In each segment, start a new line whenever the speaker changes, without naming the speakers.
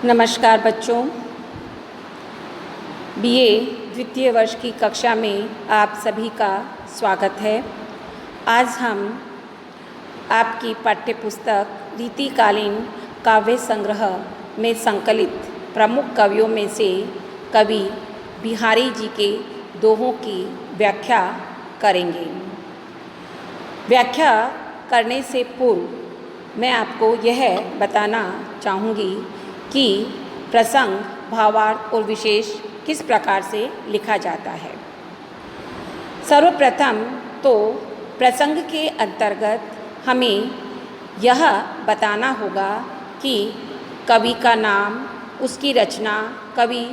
नमस्कार बच्चों, बीए द्वितीय वर्ष की कक्षा में आप सभी का स्वागत है। आज हम आपकी पाठ्यपुस्तक रीतिकालीन काव्य संग्रह में संकलित प्रमुख कवियों में से कवि बिहारी जी के दोहों की व्याख्या करेंगे। व्याख्या करने से पूर्व मैं आपको यह बताना चाहूँगी कि प्रसंग, भावार्थ और विशेष किस प्रकार से लिखा जाता है। सर्वप्रथम तो प्रसंग के अंतर्गत हमें यह बताना होगा कि कवि का नाम, उसकी रचना, कवि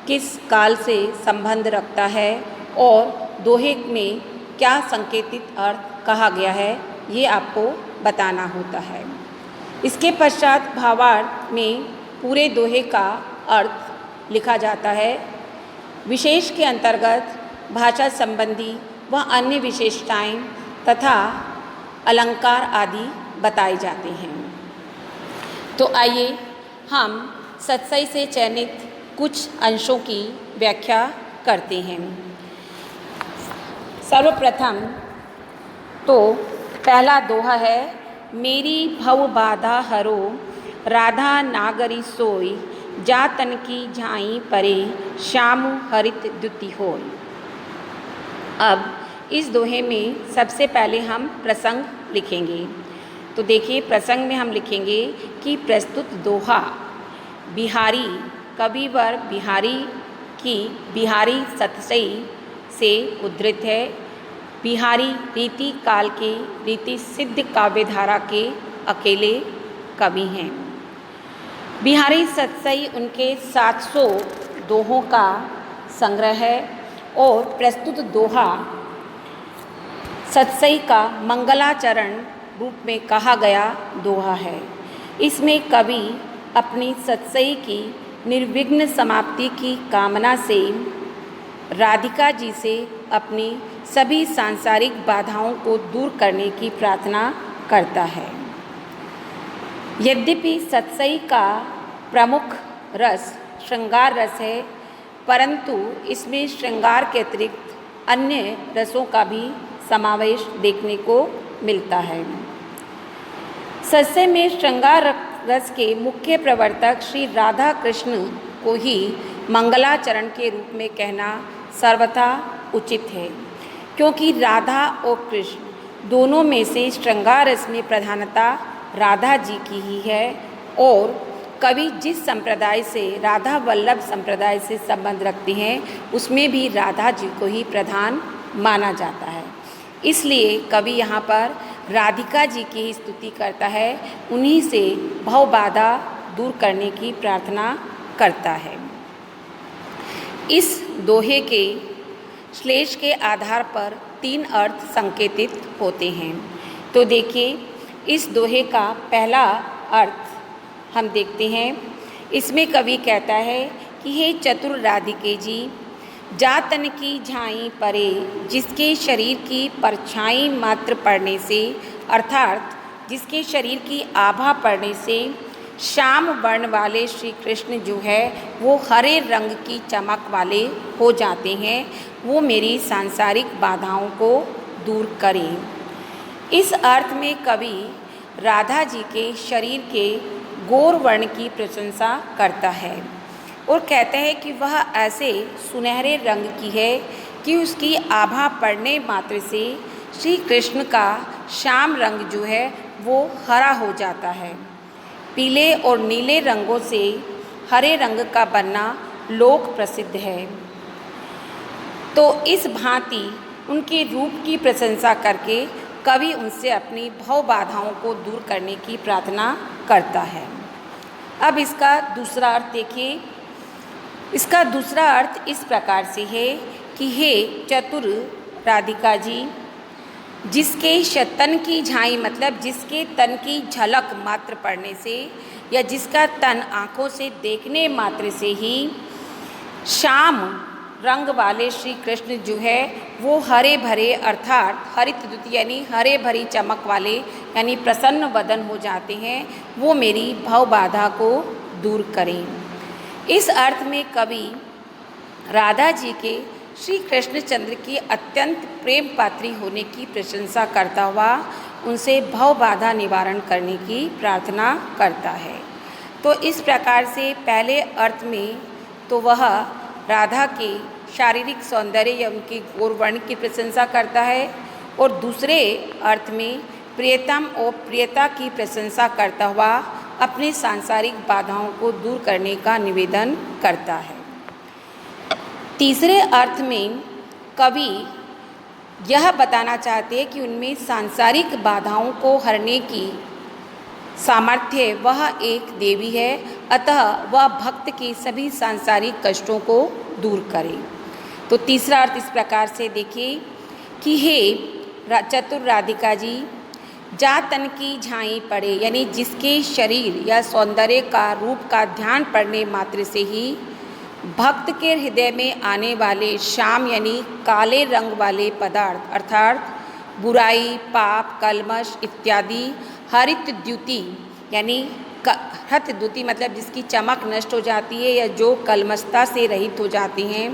किस काल से संबंध रखता है और दोहे में क्या संकेतित अर्थ कहा गया है, ये आपको बताना होता है। इसके पश्चात भावार्थ में पूरे दोहे का अर्थ लिखा जाता है। विशेष के अंतर्गत भाषा संबंधी व अन्य विशेषताएं तथा अलंकार आदि बताए जाते हैं। तो आइए हम सत्सई से चयनित कुछ अंशों की व्याख्या करते हैं। सर्वप्रथम तो पहला दोहा है, मेरी भव बाधा हरो राधा नागरी सोई, जा तन की झाई परे श्याम हरित द्युति होय। अब इस दोहे में सबसे पहले हम प्रसंग लिखेंगे। तो देखिए, प्रसंग में हम लिखेंगे कि प्रस्तुत दोहा बिहारी कविवर बिहारी की बिहारी सतसई से उद्धृत है। बिहारी रीति काल के रीति सिद्ध काव्यधारा के अकेले कवि हैं। बिहारी सतसई उनके 700 दोहों का संग्रह है और प्रस्तुत दोहा सतसई का मंगलाचरण रूप में कहा गया दोहा है। इसमें कवि अपनी सतसई की निर्विघ्न समाप्ति की कामना से राधिका जी से अपनी सभी सांसारिक बाधाओं को दूर करने की प्रार्थना करता है। यद्यपि सतसई का प्रमुख रस श्रृंगार रस है, परंतु इसमें श्रृंगार के अतिरिक्त अन्य रसों का भी समावेश देखने को मिलता है। सतसई में श्रृंगार रस के मुख्य प्रवर्तक श्री राधा कृष्ण को ही मंगलाचरण के रूप में कहना सर्वथा उचित है, क्योंकि राधा और कृष्ण दोनों में से श्रृंगार रस में प्रधानता राधा जी की ही है और कवि जिस संप्रदाय से राधा वल्लभ संप्रदाय से संबंध रखते हैं उसमें भी राधा जी को ही प्रधान माना जाता है। इसलिए कवि यहाँ पर राधिका जी की ही स्तुति करता है, उन्हीं से भव बाधा दूर करने की प्रार्थना करता है। इस दोहे के श्लेष के आधार पर 3 अर्थ संकेतित होते हैं। तो देखिए, इस दोहे का पहला अर्थ हम देखते हैं। इसमें कवि कहता है कि हे चतुर राधिके जी, जा तन की झाई परे, जिसके शरीर की परछाई मात्र पड़ने से, अर्थात जिसके शरीर की आभा पड़ने से श्याम वर्ण वाले श्री कृष्ण जो है वो हरे रंग की चमक वाले हो जाते हैं, वो मेरी सांसारिक बाधाओं को दूर करें। इस अर्थ में कवि राधा जी के शरीर के गौर वर्ण की प्रशंसा करता है और कहता है कि वह ऐसे सुनहरे रंग की है कि उसकी आभा पड़ने मात्र से श्री कृष्ण का श्याम रंग जो है वो हरा हो जाता है। पीले और नीले रंगों से हरे रंग का बनना लोक प्रसिद्ध है। तो इस भांति उनके रूप की प्रशंसा करके कवि उनसे अपनी भव बाधाओं को दूर करने की प्रार्थना करता है। अब इसका दूसरा अर्थ देखिए। इसका दूसरा अर्थ इस प्रकार से है कि हे चतुर राधिका जी, जिसके तन की झाई मतलब जिसके तन की झलक मात्र पड़ने से या जिसका तन आँखों से देखने मात्र से ही श्याम रंग वाले श्री कृष्ण जो है वो हरे भरे अर्थात हरित द्युति यानी हरे भरी चमक वाले यानी प्रसन्न वदन हो जाते हैं, वो मेरी भव बाधा को दूर करें। इस अर्थ में कवि राधा जी के श्री कृष्णचंद्र की अत्यंत प्रेम पात्री होने की प्रशंसा करता हुआ उनसे भव बाधा निवारण करने की प्रार्थना करता है। तो इस प्रकार से पहले अर्थ में तो वह राधा के शारीरिक सौंदर्य या उनके गौरवर्ण की प्रशंसा करता है, और दूसरे अर्थ में प्रियतम और प्रियता की प्रशंसा करता हुआ अपने सांसारिक बाधाओं को दूर करने का निवेदन करता है। तीसरे अर्थ में कवि यह बताना चाहते हैं कि उनमें सांसारिक बाधाओं को हरने की सामर्थ्य वह एक देवी है, अतः वह भक्त के सभी सांसारिक कष्टों को दूर करे। तो तीसरा अर्थ इस प्रकार से देखिए कि हे चतुर राधिका जी, जा तन की झाई पड़े, यानी जिसके शरीर या सौंदर्य का रूप का ध्यान पड़ने मात्र से ही भक्त के हृदय में आने वाले श्याम यानी काले रंग वाले पदार्थ अर्थात बुराई, पाप, कलमश इत्यादि हरित द्युति यानी हरित द्युति मतलब जिसकी चमक नष्ट हो जाती है या जो कलमशता से रहित हो जाती हैं,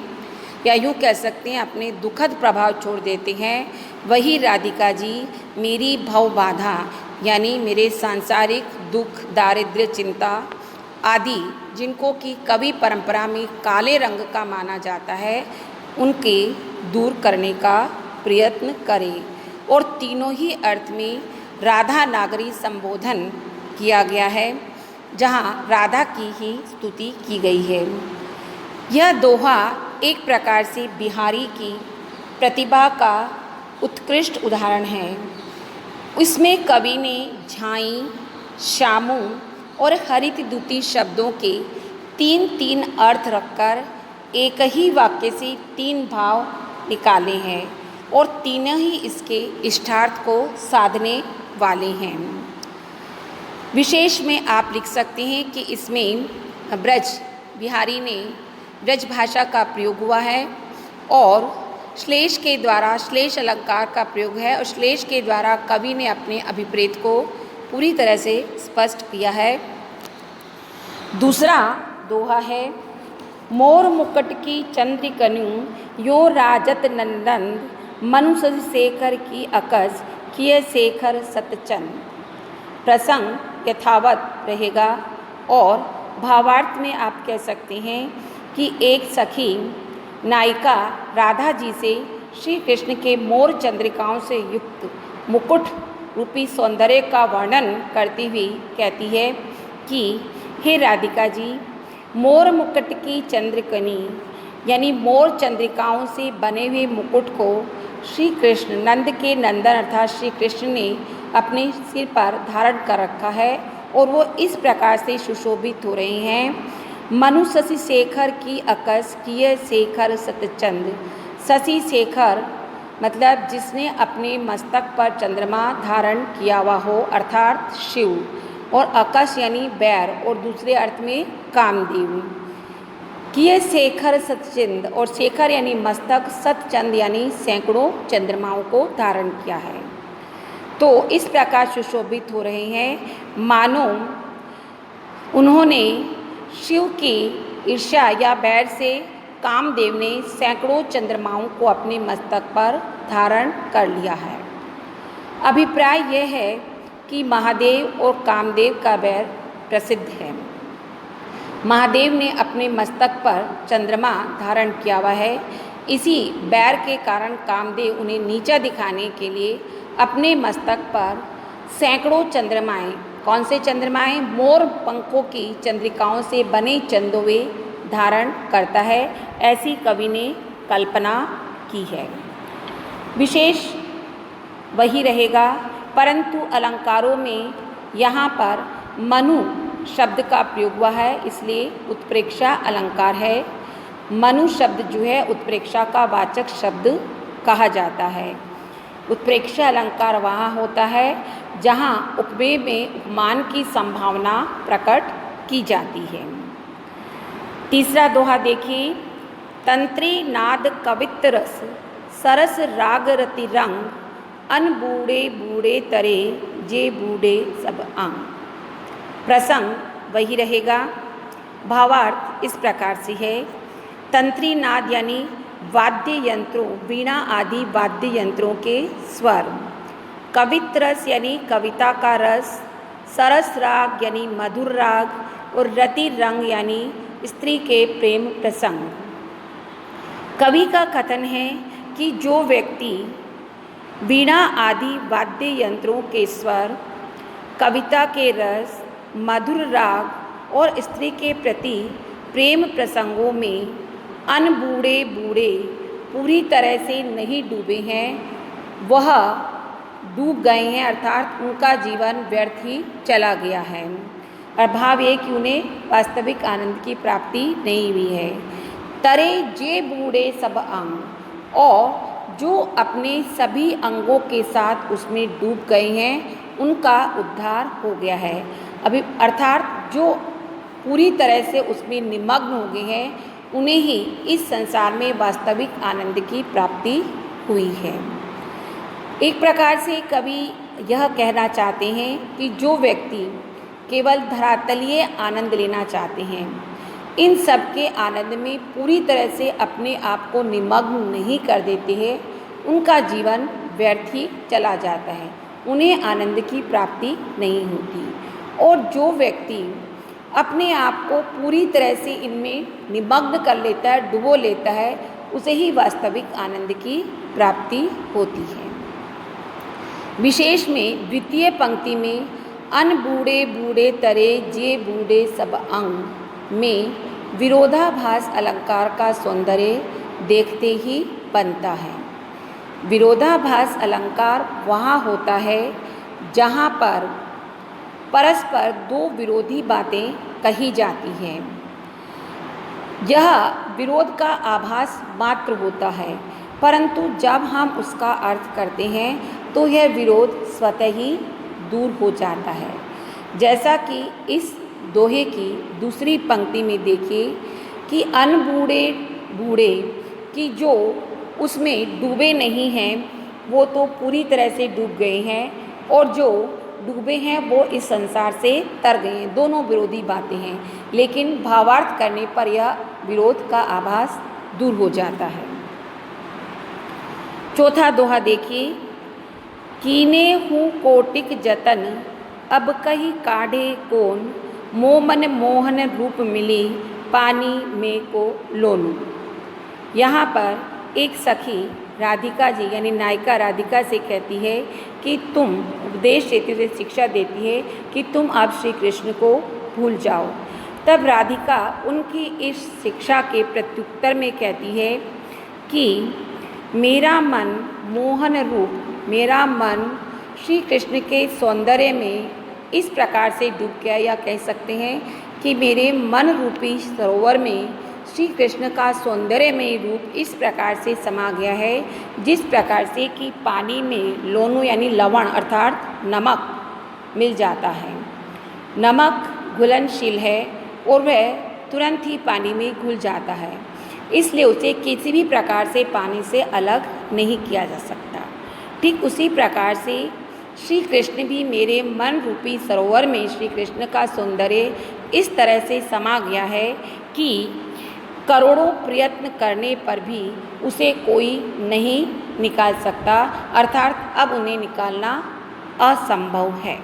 या यूँ कह सकते हैं अपने दुखद प्रभाव छोड़ देते हैं, वही राधिका जी मेरी भव बाधा यानी मेरे सांसारिक दुख, दारिद्र्य, चिंता आदि जिनको कि कवि परंपरा में काले रंग का माना जाता है, उनके दूर करने का प्रयत्न करें। और तीनों ही अर्थ में राधा नागरी संबोधन किया गया है, जहाँ राधा की ही स्तुति की गई है। यह दोहा एक प्रकार से बिहारी की प्रतिभा का उत्कृष्ट उदाहरण है। इसमें कवि ने झाई, श्यामू और हरित द्युति शब्दों के तीन तीन अर्थ रखकर एक ही वाक्य से तीन भाव निकाले हैं, और तीनों ही इसके इष्टार्थ को साधने वाले हैं। विशेष में आप लिख सकते हैं कि इसमें बिहारी ने ब्रज भाषा का प्रयोग हुआ है, और श्लेष के द्वारा श्लेष अलंकार का प्रयोग है, और श्लेष के द्वारा कवि ने अपने अभिप्रेत को पूरी तरह से स्पष्ट किया है। दूसरा दोहा है, मोर मुकुट की चंद्रिकनु यो राजत नंदन मनुष्य शेखर की अकस किए शेखर सतचंद। प्रसंग यथावत रहेगा, और भावार्थ में आप कह सकते हैं कि एक सखी नायिका राधा जी से श्री कृष्ण के मोर चंद्रिकाओं से युक्त मुकुट रूपी सौंदर्य का वर्णन करती हुई कहती है कि हे राधिका जी, मोर मुकुट की चंद्रकनी यानी मोर चंद्रिकाओं से बने हुए मुकुट को श्री कृष्ण नंद के नंदन अर्थात श्री कृष्ण ने अपने सिर पर धारण कर रखा है, और वो इस प्रकार से सुशोभित हो रहे हैं। मनु शशि शेखर की अकस किए शेखर सतचंद। शशि शेखर मतलब जिसने अपने मस्तक पर चंद्रमा धारण किया हुआ हो अर्थात शिव, और अकस यानी बैर, और दूसरे अर्थ में कामदेव। किए शेखर सतचंद, और शेखर यानी मस्तक, सतचंद यानी सैकड़ों चंद्रमाओं को धारण किया है। तो इस प्रकार सुशोभित हो रहे हैं मानो उन्होंने शिव की ईर्ष्या या बैर से कामदेव ने सैकड़ों चंद्रमाओं को अपने मस्तक पर धारण कर लिया है। अभिप्राय यह है कि महादेव और कामदेव का बैर प्रसिद्ध है। महादेव ने अपने मस्तक पर चंद्रमा धारण किया हुआ है, इसी बैर के कारण कामदेव उन्हें नीचा दिखाने के लिए अपने मस्तक पर सैकड़ों चंद्रमाएँ, कौन से चंद्रमाएँ, मोर पंखों की चंद्रिकाओं से बने चंदोवे धारण करता है, ऐसी कवि ने कल्पना की है। विशेष वही रहेगा, परंतु अलंकारों में यहाँ पर मनु शब्द का प्रयोग हुआ है, इसलिए उत्प्रेक्षा अलंकार है। मनु शब्द जो है उत्प्रेक्षा का वाचक शब्द कहा जाता है। उत्प्रेक्षा अलंकार वहाँ होता है जहाँ उपमेय में उपमान की संभावना प्रकट की जाती है। तीसरा दोहा देखिए, तंत्री नाद कवित्र रस सरस राग रति रंग अन बूढ़े बूढ़े तरे जे बूढ़े सब आंग। प्रसंग वही रहेगा, भावार्थ इस प्रकार से है। तंत्री नाद यानी वाद्य यंत्रों, वीणा आदि वाद्य यंत्रों के स्वर। कवित्र रस यानी कविता का रस। सरस राग यानी मधुर राग। और रति रंग यानी स्त्री के प्रेम प्रसंग। कवि का कथन है कि जो व्यक्ति वीणा आदि वाद्य यंत्रों के स्वर, कविता के रस, मधुर राग और स्त्री के प्रति प्रेम प्रसंगों में अनबूढ़े बूढ़े पूरी तरह से नहीं डूबे हैं, वह डूब गए हैं, अर्थात उनका जीवन व्यर्थ ही चला गया है। और भाव ये कि उन्हें वास्तविक आनंद की प्राप्ति नहीं हुई है। तरे जे बूढ़े सब अंग, और जो अपने सभी अंगों के साथ उसमें डूब गए हैं उनका उद्धार हो गया है। अभी अर्थात जो पूरी तरह से उसमें निमग्न हो गए हैं उन्हें ही इस संसार में वास्तविक आनंद की प्राप्ति हुई है। एक प्रकार से कवि यह कहना चाहते हैं कि जो व्यक्ति केवल धरातलीय आनंद लेना चाहते हैं, इन सब के आनंद में पूरी तरह से अपने आप को निमग्न नहीं कर देते हैं, उनका जीवन व्यर्थ ही चला जाता है, उन्हें आनंद की प्राप्ति नहीं होती। और जो व्यक्ति अपने आप को पूरी तरह से इनमें निमग्न कर लेता है, डुबो लेता है, उसे ही वास्तविक आनंद की प्राप्ति होती है। विशेष में द्वितीय पंक्ति में अनबूढ़े बूढ़े तरे जे बूढ़े सब अंग में विरोधाभास अलंकार का सौंदर्य देखते ही बनता है। विरोधाभास अलंकार वहाँ होता है जहाँ पर परस्पर दो विरोधी बातें कही जाती हैं। यह विरोध का आभास मात्र होता है, परंतु जब हम उसका अर्थ करते हैं तो यह विरोध स्वतः ही दूर हो जाता है। जैसा कि इस दोहे की दूसरी पंक्ति में देखिए कि अनबूढ़े बूढ़े कि जो उसमें डूबे नहीं हैं वो तो पूरी तरह से डूब गए हैं, और जो डूबे हैं वो इस संसार से तर गए हैं। दोनों विरोधी बातें हैं, लेकिन भावार्थ करने पर यह विरोध का आभास दूर हो जाता है। चौथा दोहा देखिए, कीने हूँ कोटिक जतन अब कही काढ़े कौन, मोमन मोहन रूप मिली पानी में को लोलू। यहाँ पर एक सखी राधिका जी यानी नायिका राधिका से कहती है कि तुम उपदेश देती हुई शिक्षा देती है कि तुम अब श्री कृष्ण को भूल जाओ। तब राधिका उनकी इस शिक्षा के प्रत्युत्तर में कहती है कि मेरा मन मोहन रूप, मेरा मन श्री कृष्ण के सौंदर्य में इस प्रकार से डूब गया, या कह सकते हैं कि मेरे मन रूपी सरोवर में श्री कृष्ण का सौंदर्यमय रूप इस प्रकार से समा गया है जिस प्रकार से कि पानी में लोनू यानी लवण अर्थात नमक मिल जाता है। नमक घुलनशील है और वह तुरंत ही पानी में घुल जाता है, इसलिए उसे किसी भी प्रकार से पानी से अलग नहीं किया जा सकता। ठीक उसी प्रकार से श्री कृष्ण भी मेरे मन रूपी सरोवर में श्री कृष्ण का सौंदर्य इस तरह से समा गया है कि करोड़ों प्रयत्न करने पर भी उसे कोई नहीं निकाल सकता, अर्थात अब उन्हें निकालना असंभव है।